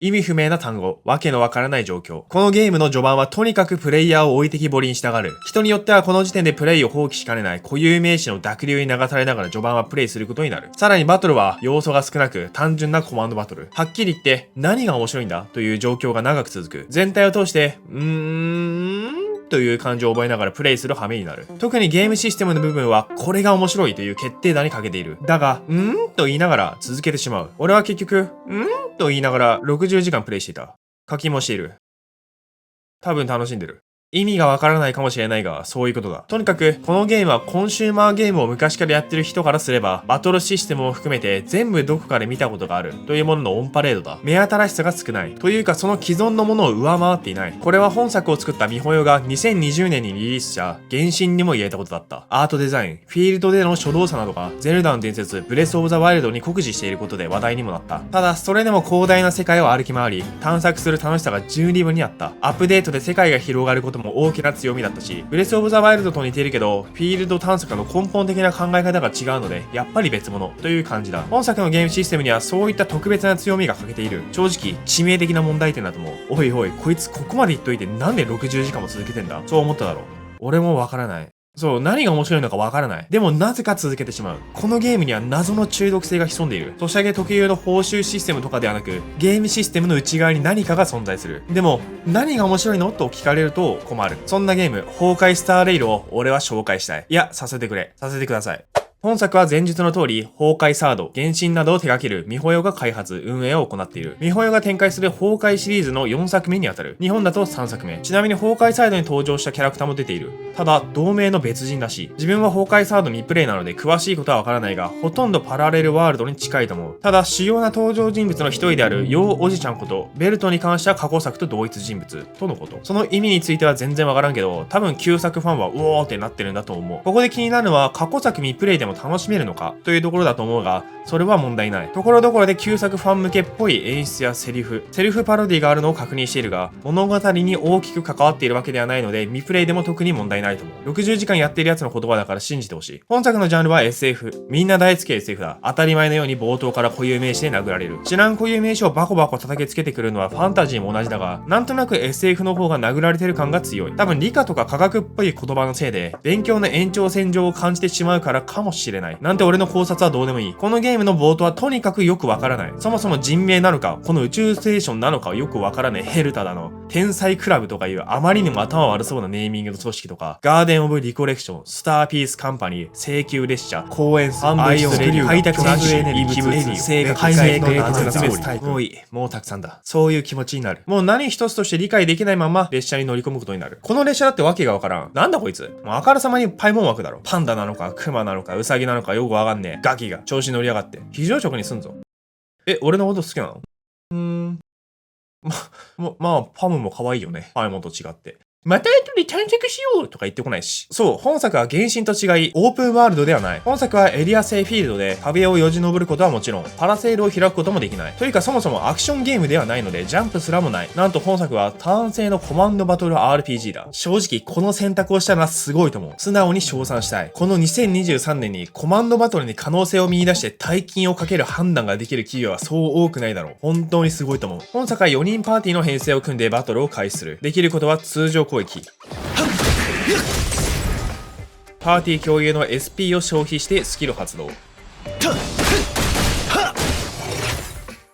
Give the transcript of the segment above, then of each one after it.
意味不明な単語、わけのわからない状況。このゲームの序盤はとにかくプレイヤーを置いてきぼりにしたがる。人によってはこの時点でプレイを放棄しかねない固有名詞の濁流に流されながら序盤はプレイすることになる。さらにバトルは要素が少なく単純なコマンドバトル。はっきり言って何が面白いんだという状況が長く続く。全体を通してという感情を覚えながらプレイする羽目になる。特にゲームシステムの部分はこれが面白いという決定打に欠けている。だが、と言いながら続けてしまう。俺は結局、と言いながら60時間プレイしていた。課金もしている。多分楽しんでる。意味がわからないかもしれないが、そういうことだ。とにかく、このゲームはコンシューマーゲームを昔からやってる人からすれば、バトルシステムを含めて全部どこかで見たことがあるというもののオンパレードだ。目新しさが少ない。というか、その既存のものを上回っていない。これは本作を作ったミホヨが2020年にリリースした原神にも言えたことだった。アートデザイン、フィールドでの初動作などが、ゼルダの伝説、ブレスオブザワイルドに酷似していることで話題にもなった。ただ、それでも広大な世界を歩き回り、探索する楽しさが十二分にあった。アップデートで世界が広がることも大きな強みだったし、ブレスオブザワイルドと似ているけど、フィールド探索の根本的な考え方が違うので、やっぱり別物という感じだ。本作のゲームシステムにはそういった特別な強みが欠けている。正直、致命的な問題点だと思う。おいおい、こいつここまで言っといてなんで60時間も続けてんだ？そう思っただろう。俺もわからない。そう、何が面白いのかわからない。でもなぜか続けてしまう。このゲームには謎の中毒性が潜んでいる。ソシャゲ特有の報酬システムとかではなく、ゲームシステムの内側に何かが存在する。でも、何が面白いのと聞かれると困る。そんなゲーム、崩壊スターレイルを俺は紹介したい。いや、させてくれ。させてください。本作は前述の通り、崩壊サード、原神などを手掛けるミホヨが開発、運営を行っている。ミホヨが展開する崩壊シリーズの4作目にあたる。日本だと3作目。ちなみに崩壊サイドに登場したキャラクターも出ている。ただ、同名の別人らしい。自分は崩壊サード未プレイなので詳しいことはわからないが、ほとんどパラレルワールドに近いと思う。ただ、主要な登場人物の一人である、ヨウおじちゃんこと、ベルトに関しては過去作と同一人物、とのこと。その意味については全然わからんけど、多分旧作ファンはうおーってなってるんだと思う。ここで気になるのは、過去作未プレイでも楽しめるのかというところだと思うが、それは問題ない。ところどころで旧作ファン向けっぽい演出やセリフパロディがあるのを確認しているが、物語に大きく関わっているわけではないので、未プレイでも特に問題ないと思う。60時間やっているやつの言葉だから信じてほしい。本作のジャンルは SF。みんな大好き SF だ。当たり前のように冒頭から固有名詞で殴られる。知らん固有名詞をバコバコ叩きつけてくるのはファンタジーも同じだが、なんとなく SF の方が殴られてる感が強い。多分理科とか科学っぽい言葉のせいで、勉強の延長線上を感じてしまうからかもしれない。なんて俺の考察はどうでもいい。このゲームの冒頭はとにかくよくわからない。そもそも人名なのか、この宇宙ステーションなのかはよくわからないヘルタだの。天才クラブとかいうあまりにも頭悪そうなネーミングの組織とか、ガーデンオブリコレクション、スターピースカンパニー、請求列車、公園数、アイオンレリュー、開拓選手、異物、生活、解明の謎絶滅タイプ。もういい。もうたくさんだ。そういう気持ちになる。もう何一つとして理解できないまま列車に乗り込むことになる。この列車だってわけがわからん。なんだこいつ。もうあからさまにパイモン枠だろ。パンダなのか、クマなのか、ウサギなのかよくわかんねえ。ガキが調子乗りやがって。非常食にすんぞ。俺のこと好きなの？まあ、パムも可愛いよね。パイモンと違って。また後で探索しようとか言ってこないし。そう、本作は原神と違い、オープンワールドではない。本作はエリア製フィールドで壁をよじ登ることはもちろん、パラセールを開くこともできない。というかそもそもアクションゲームではないので、ジャンプすらもない。なんと本作はターン制のコマンドバトル RPG だ。正直、この選択をしたのはすごいと思う。素直に称賛したい。この2023年にコマンドバトルに可能性を見出して大金をかける判断ができる企業はそう多くないだろう。本当にすごいと思う。本作は4人パーティーの編成を組んでバトルを開始する。できることは通常攻撃。パーティー共有の SP を消費してスキル発動。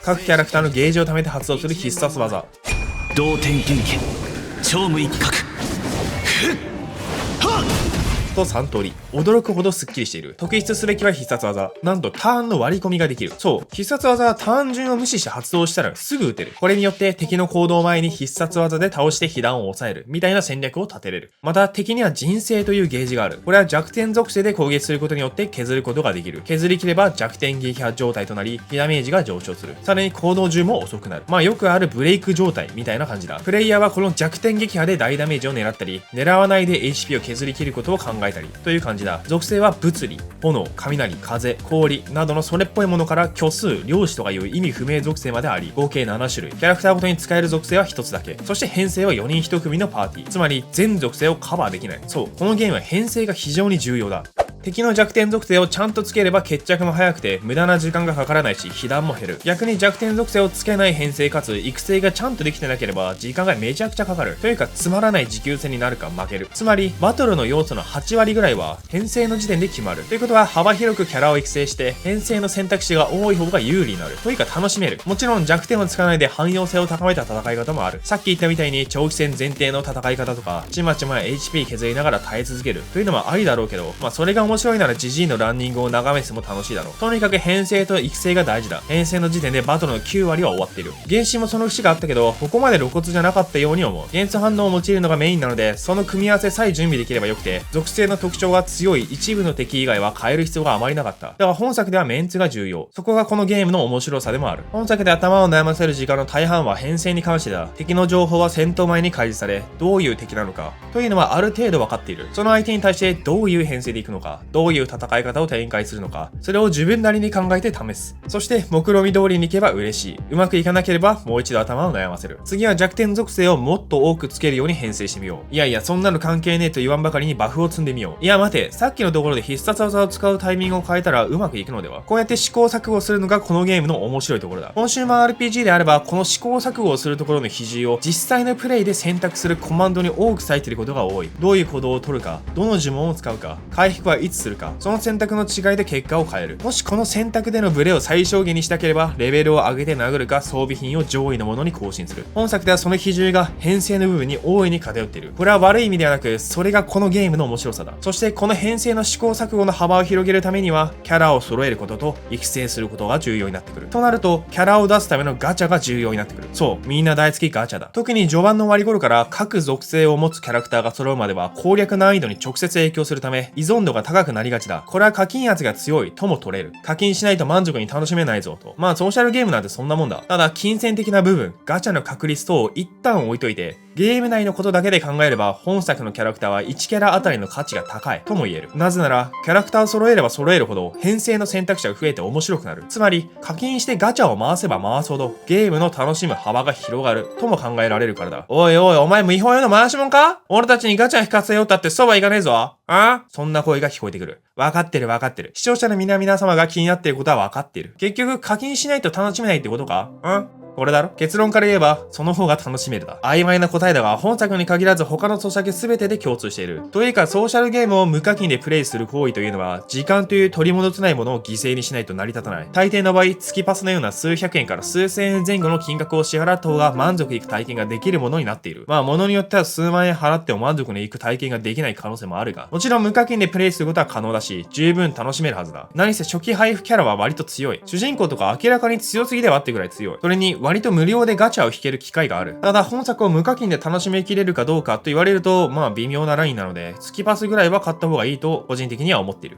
各キャラクターのゲージを貯めて発動する必殺技。同点剣撃超無一角と3通り。驚くほどスッキリしている。特筆すべきは必殺技。なんとターンの割り込みができる。そう。必殺技はターン順を無視して発動したらすぐ撃てる。これによって敵の行動前に必殺技で倒して被弾を抑える。みたいな戦略を立てれる。また敵には人生というゲージがある。これは弱点属性で攻撃することによって削ることができる。削り切れば弱点撃破状態となり、被ダメージが上昇する。さらに行動中も遅くなる。まあよくあるブレイク状態みたいな感じだ。プレイヤーはこの弱点撃破で大ダメージを狙ったり、狙わないで HP を削り切ることを考えたり、という感じだ。属性は物理、炎、雷、風、氷などのそれっぽいものから虚数、量子とかいう意味不明属性まであり、合計7種類。キャラクターごとに使える属性は1つだけ。そして編成は4人1組のパーティー。つまり全属性をカバーできない。そう、このゲームは編成が非常に重要だ。敵の弱点属性をちゃんとつければ決着も早くて無駄な時間がかからないし被弾も減る。逆に弱点属性をつけない編成かつ育成がちゃんとできてなければ時間がめちゃくちゃかかる。というかつまらない持久戦になるか負ける。つまりバトルの要素の8割ぐらいは編成の時点で決まる。ということは幅広くキャラを育成して編成の選択肢が多い方が有利になる。というか楽しめる。もちろん弱点をつかないで汎用性を高めた戦い方もある。さっき言ったみたいに長期戦前提の戦い方とかちまちま HP 削りながら耐え続けるというのもありだろうけど、それが面白いならジジイのランニングを眺めても楽しいだろう。とにかく編成と育成が大事だ。編成の時点でバトルの9割は終わっている。原神もその節があったけどここまで露骨じゃなかったように思う。元素反応を用いるのがメインなのでその組み合わせさえ準備できればよくて、属性の特徴が強い一部の敵以外は変える必要があまりなかった。だから本作ではメンツが重要。そこがこのゲームの面白さでもある。本作で頭を悩ませる時間の大半は編成に関してだ。敵の情報は戦闘前に開示されどういう敵なのかというのはある程度分かっている。その相手に対してどういう編成でいくのか、どういう戦い方を展開するのか、それを自分なりに考えて試す。そして目論見通りにいけば嬉しい。うまくいかなければもう一度頭を悩ませる。次は弱点属性をもっと多くつけるように編成してみよう。いやいやそんなの関係ねえと言わんばかりにバフを積んでみよう。いや待て、さっきのところで必殺技を使うタイミングを変えたらうまくいくのでは。こうやって試行錯誤するのがこのゲームの面白いところだ。コンシューマー RPG であればこの試行錯誤をするところの比重を実際のプレイで選択するコマンドに多く割いていることが多い。どういう行動を取るか、どの呪文を使うか、回復はいつするか、その選択の違いで結果を変える。もしこの選択でのブレを最小限にしたければレベルを上げて殴るか装備品を上位のものに更新する。本作ではその比重が編成の部分に大いに偏っている。これは悪い意味ではなくそれがこのゲームの面白さだ。そしてこの編成の試行錯誤の幅を広げるためにはキャラを揃えることと育成することが重要になってくる。となるとキャラを出すためのガチャが重要になってくる。そう、みんな大好きガチャだ。特に序盤の終わり頃から各属性を持つキャラクターが揃うまでは攻略難易度に直接影響するため依存度が高くなりがちだ。これは課金圧が強いとも取れる。課金しないと満足に楽しめないぞと。ソーシャルゲームなんてそんなもんだ。ただ金銭的な部分、ガチャの確率等を一旦置いといてゲーム内のことだけで考えれば本作のキャラクターは1キャラあたりの価値が高いとも言える。なぜならキャラクターを揃えれば揃えるほど編成の選択肢が増えて面白くなる。つまり課金してガチャを回せば回すほどゲームの楽しむ幅が広がるとも考えられるからだ。おいおい、お前無違法への回しもんか？俺たちにガチャ引かせようったってそうはいかねえぞ。そんな声が聞こえてくる。分かってる分かってる。視聴者の皆様が気になっていることは分かっている。結局課金しないと楽しめないってことか？これだろ。結論から言えばその方が楽しめるだ。曖昧な答えだが本作に限らず他の著作全てで共通している。というかソーシャルゲームを無課金でプレイする行為というのは時間という取り戻せないものを犠牲にしないと成り立たない。大抵の場合月パスのような数百円から数千円前後の金額を支払った方が満足いく体験ができるものになっている。物によっては数万円払っても満足のいく体験ができない可能性もあるが、もちろん無課金でプレイすることは可能だし十分楽しめるはずだ。何せ初期配布キャラは割と強い。主人公とか明らかに強すぎではってぐらい強い。それに割と無料でガチャを引ける機会がある。ただ本作を無課金で楽しめきれるかどうかと言われると微妙なラインなので月パスぐらいは買った方がいいと個人的には思っている。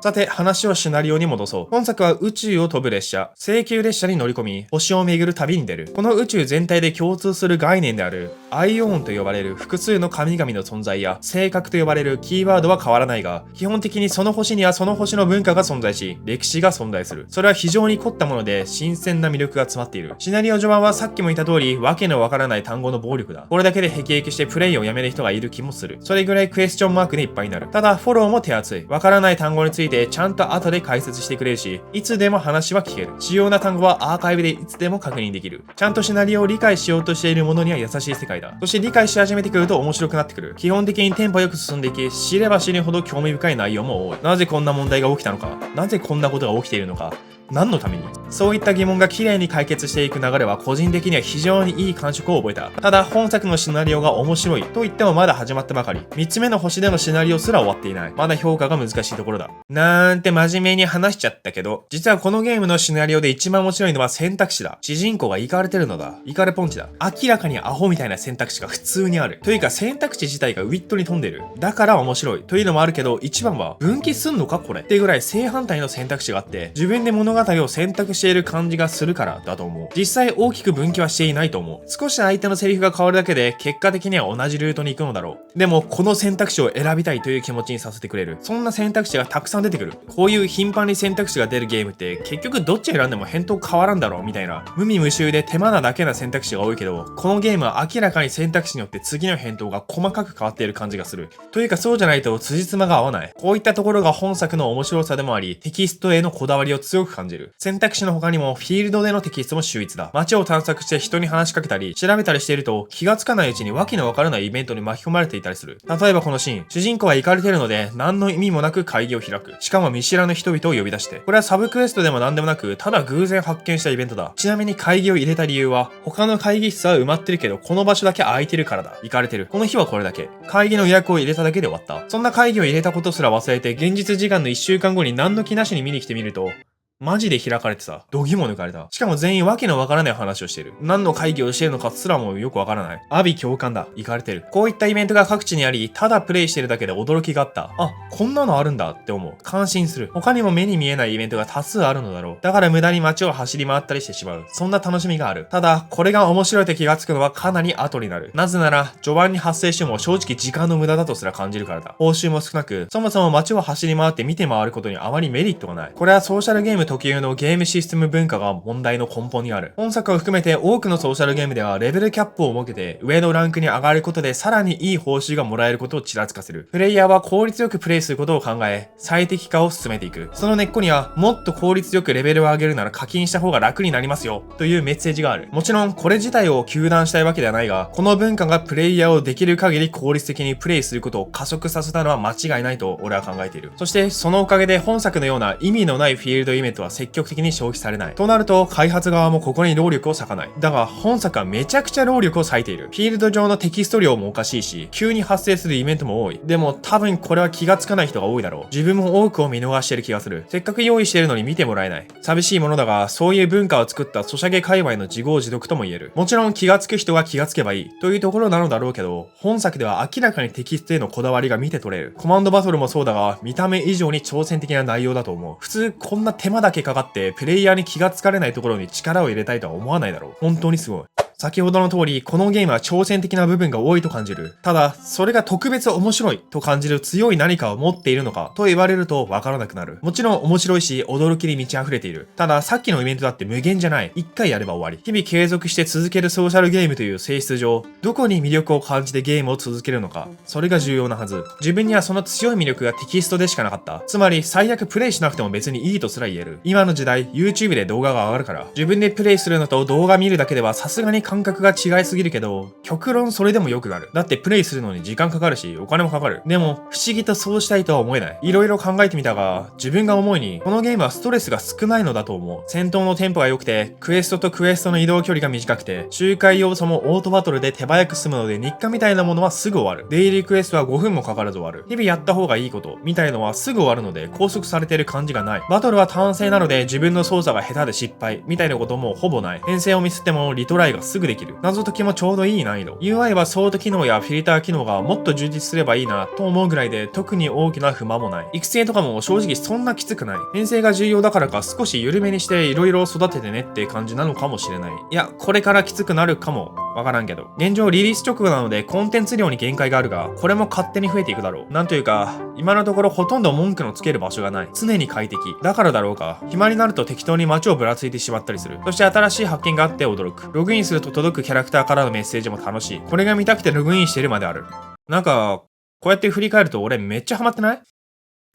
さて話をシナリオに戻そう。本作は宇宙を飛ぶ列車、星球列車に乗り込み星を巡る旅に出る。この宇宙全体で共通する概念であるアイオーンと呼ばれる複数の神々の存在や性格と呼ばれるキーワードは変わらないが、基本的にその星にはその星の文化が存在し歴史が存在する。それは非常に凝ったもので新鮮な魅力が詰まっている。シナリオ序盤はさっきも言った通りわけのわからない単語の暴力だ。これだけで辟易してプレイをやめる人がいる気もする。それぐらいクエスチョンマークでいっぱいになる。ただフォローも手厚い。わからない単語についてちゃんと後で解説してくれるし、いつでも話は聞ける。主要な単語はアーカイブでいつでも確認できる。ちゃんとシナリオを理解しようとしている者には優しい世界だ。そして理解し始めてくると面白くなってくる。基本的にテンポよく進んでいき、知れば知るほど興味深い内容も多い。なぜこんな問題が起きたのか、なぜこんなことが起きているのか、何のために、そういった疑問が綺麗に解決していく流れは個人的には非常にいい感触を覚えた。ただ本作のシナリオが面白いと言ってもまだ始まったばかり。3つ目の星でのシナリオすら終わっていない。まだ評価が難しいところだ。なんて真面目に話しちゃったけど、実はこのゲームのシナリオで一番面白いのは選択肢だ。主人公がイカれてるのだ。イカれポンチだ。明らかにアホみたいな選択肢が普通にある。というか選択肢自体がウィットに富んでる。だから面白いというのもあるけど、一番は分岐すんのかこれってぐらい正反対の選択肢があって、自分で物語を選択している感じがするからだと思う。実際大きく分岐はしていないと思う。少し相手のセリフが変わるだけで結果的には同じルートに行くのだろう。でもこの選択肢を選びたいという気持ちにさせてくれる。そんな選択肢がたくさん出てくる。こういう頻繁に選択肢が出るゲームって結局どっち選んでも返答変わらんだろうみたいな無味無臭で手間なだけな選択肢が多いけど、このゲームは明らかかに選択肢によって次の返答が細かく変わっている感じがする。というかそうじゃないと辻褄が合わない。こういったところが本作の面白さでもあり、テキストへのこだわりを強く感じる。選択肢の他にもフィールドでのテキストも秀逸だ。街を探索して人に話しかけたり、調べたりしていると気がつかないうちにわけのわからないイベントに巻き込まれていたりする。例えばこのシーン、主人公は行かれているので何の意味もなく会議を開く。しかも見知らぬ人々を呼び出して。これはサブクエストでも何でもなく、ただ偶然発見したイベントだ。ちなみに会議を入れた理由は、他の会議室は埋まってるけど、この場所だけ空いてるからだ。行かれてる。この日はこれだけ。会議の予約を入れただけで終わった。そんな会議を入れたことすら忘れて、現実時間の1週間後に何の気なしに見に来てみると、マジで開かれてさ、度肝抜かれた。しかも全員わけのわからない話をしている。何の会議をしているのかすらもよくわからない。阿鼻共感だ。行かれてる。こういったイベントが各地にあり、ただプレイしてるだけで驚きがあった。あ、こんなのあるんだって思う。感心する。他にも目に見えないイベントが多数あるのだろう。だから無駄に街を走り回ったりしてしまう。そんな楽しみがある。ただ、これが面白いと気がつくのはかなり後になる。なぜなら、序盤に発生しても正直時間の無駄だとすら感じるからだ。報酬も少なく、そもそも街を走り回って見て回ることにあまりメリットがない。これはソーシャルゲーム特有のゲームシステム文化が問題の根本にある。本作を含めて多くのソーシャルゲームではレベルキャップを設けて上のランクに上がることでさらにいい報酬がもらえることをちらつかせる。プレイヤーは効率よくプレイすることを考え、最適化を進めていく。その根っこにはもっと効率よくレベルを上げるなら課金した方が楽になりますよというメッセージがある。もちろんこれ自体を糾弾したいわけではないが、この文化がプレイヤーをできる限り効率的にプレイすることを加速させたのは間違いないと俺は考えている。そしてそのおかげで本作のような意味のないフィールドイベントは積極的に消費されない。となると開発側もここに労力を割かない。だが本作はめちゃくちゃ労力を割いている。フィールド上のテキスト量もおかしいし、急に発生するイベントも多い。でも多分これは気がつかない人が多いだろう。自分も多くを見逃している気がする。せっかく用意しているのに見てもらえない。寂しいものだが、そういう文化を作ったソシャゲ界隈の自業自得とも言える。もちろん気がつく人が気がつけばいいというところなのだろうけど、本作では明らかにテキストへのこだわりが見て取れる。コマンドバトルもそうだが、見た目以上に挑戦的な内容だと思う。普通こんな手間だけかかってプレイヤーに気がつかれないところに力を入れたいとは思わないだろう。本当にすごい。先ほどの通り、このゲームは挑戦的な部分が多いと感じる。ただ、それが特別面白いと感じる強い何かを持っているのかと言われるとわからなくなる。もちろん面白いし、驚きに満ち溢れている。ただ、さっきのイベントだって無限じゃない。一回やれば終わり。日々継続して続けるソーシャルゲームという性質上、どこに魅力を感じてゲームを続けるのか。それが重要なはず。自分にはその強い魅力がテキストでしかなかった。つまり、最悪プレイしなくても別にいいとすら言える。今の時代、YouTube で動画が上がるから。自分でプレイするのと動画見るだけではさすがに感覚が違いすぎるけど、極論それでも良くなる。だってプレイするのに時間かかるし、お金もかかる。でも、不思議とそうしたいとは思えない。いろいろ考えてみたが、自分が思うに、このゲームはストレスが少ないのだと思う。戦闘のテンポが良くて、クエストとクエストの移動距離が短くて、周回要素もオートバトルで手早く進むので、日課みたいなものはすぐ終わる。デイリークエストは5分もかからず終わる。日々やった方がいいこと、みたいのはすぐ終わるので、拘束されている感じがない。バトルは単性なので、自分の操作が下手で失敗、みたいなこともほぼない。編成をミスってもリトライがすぐできる。謎解きもちょうどいい難易度。UI はソート機能やフィルター機能がもっと充実すればいいなと思うぐらいで、特に大きな不満もない。育成とかも正直そんなきつくない。編成が重要だからか少し緩めにして色々育ててねって感じなのかもしれない。いや、これからきつくなるかもわからんけど。現状リリース直後なのでコンテンツ量に限界があるが、これも勝手に増えていくだろう。なんというか、今のところほとんど文句のつける場所がない。常に快適。だからだろうか。暇になると適当に街をぶらついてしまったりする。そして新しい発見があって驚く。ログインすると届くキャラクターからのメッセージも楽しい。これが見たくてログインしてるまである。なんか、こうやって振り返ると俺めっちゃハマってない？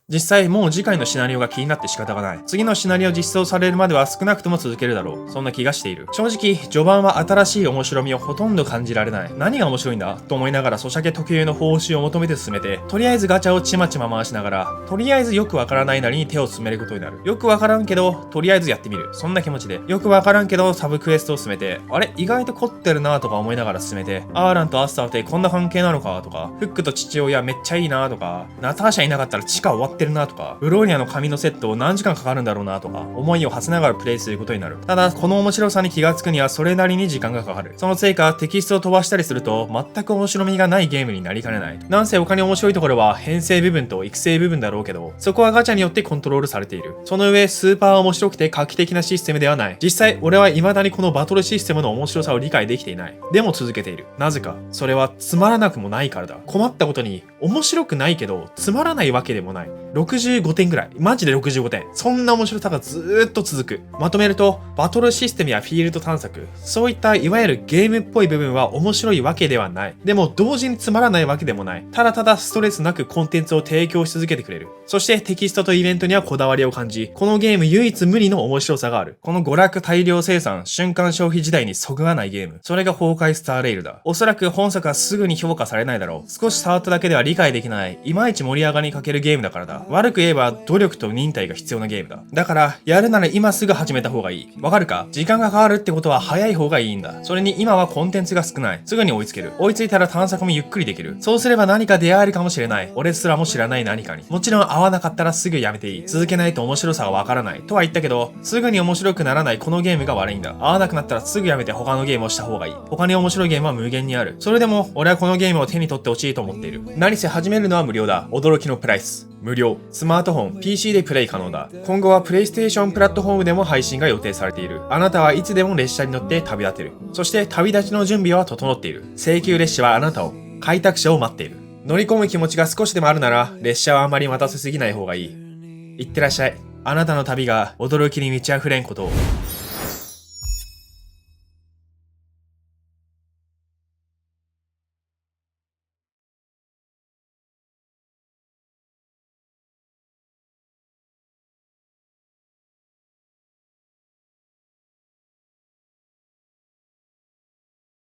実際もう次回のシナリオが気になって仕方がない。次のシナリオ実装されるまでは少なくとも続けるだろう。そんな気がしている。正直、序盤は新しい面白みをほとんど感じられない。何が面白いんだと思いながらソシャゲ特有の報酬を求めて進めて、とりあえずガチャをちまちま回しながら、とりあえずよくわからないなりに手を進めることになる。よくわからんけど、とりあえずやってみる。そんな気持ちで。よくわからんけど、サブクエストを進めて、あれ意外と凝ってるなとか思いながら進めて、アーランとアスターってこんな関係なのかとか、フックと父親めっちゃいいなとか、ナターシャいなかったら地下終わってるなとか、ブローニャの紙のセットを何時間かかるんだろうなとか、思いを馳せながらプレイすることになる。ただ、この面白さに気がつくにはそれなりに時間がかかる。そのせいか、テキストを飛ばしたりすると、全く面白みがないゲームになりかねない。なんせ他に面白いところは、編成部分と育成部分だろうけど、そこはガチャによってコントロールされている。その上、スーパー面白くて画期的なシステムではない。実際、俺は未だにこのバトルシステムの面白さを理解できていない。でも続けている。なぜか。それはつまらなくもないからだ。困ったことに、面白くないけど、つまらないわけでもない。65点ぐらい。マジで65点。そんな面白さがずーっと続く。まとめると、バトルシステムやフィールド探索、そういったいわゆるゲームっぽい部分は面白いわけではない。でも同時につまらないわけでもない。ただただストレスなくコンテンツを提供し続けてくれる。そしてテキストとイベントにはこだわりを感じ、このゲーム唯一無二の面白さがある。この娯楽大量生産、瞬間消費時代にそぐわないゲーム。それが崩壊スターレイルだ。おそらく本作はすぐに評価されないだろう。少し触っただけでは理解できない、いまいち盛り上がりに欠けるゲームだからだ。悪く言えば努力と忍耐が必要なゲームだ。だから、やるなら今すぐ始めた方がいい。わかるか？時間がかかるってことは早い方がいいんだ。それに今はコンテンツが少ない。すぐに追いつける。追いついたら探索もゆっくりできる。そうすれば何か出会えるかもしれない。俺すらも知らない何かに。もちろん合わなかったらすぐやめていい。続けないと面白さがわからない。とは言ったけど、すぐに面白くならないこのゲームが悪いんだ。合わなくなったらすぐやめて他のゲームをした方がいい。他に面白いゲームは無限にある。それでも、俺はこのゲームを手に取ってほしいと思っている。何せ始めるのは無料だ。驚きのプライス。無料。スマートフォン、PC でプレイ可能だ。今後はプレイステーションプラットフォームでも配信が予定されている。あなたはいつでも列車に乗って旅立てる。そして旅立ちの準備は整っている。請求列車はあなたを、開拓者を待っている。乗り込む気持ちが少しでもあるなら、列車はあまり待たせすぎない方がいい。いってらっしゃい。あなたの旅が驚きに満ち溢れんことを。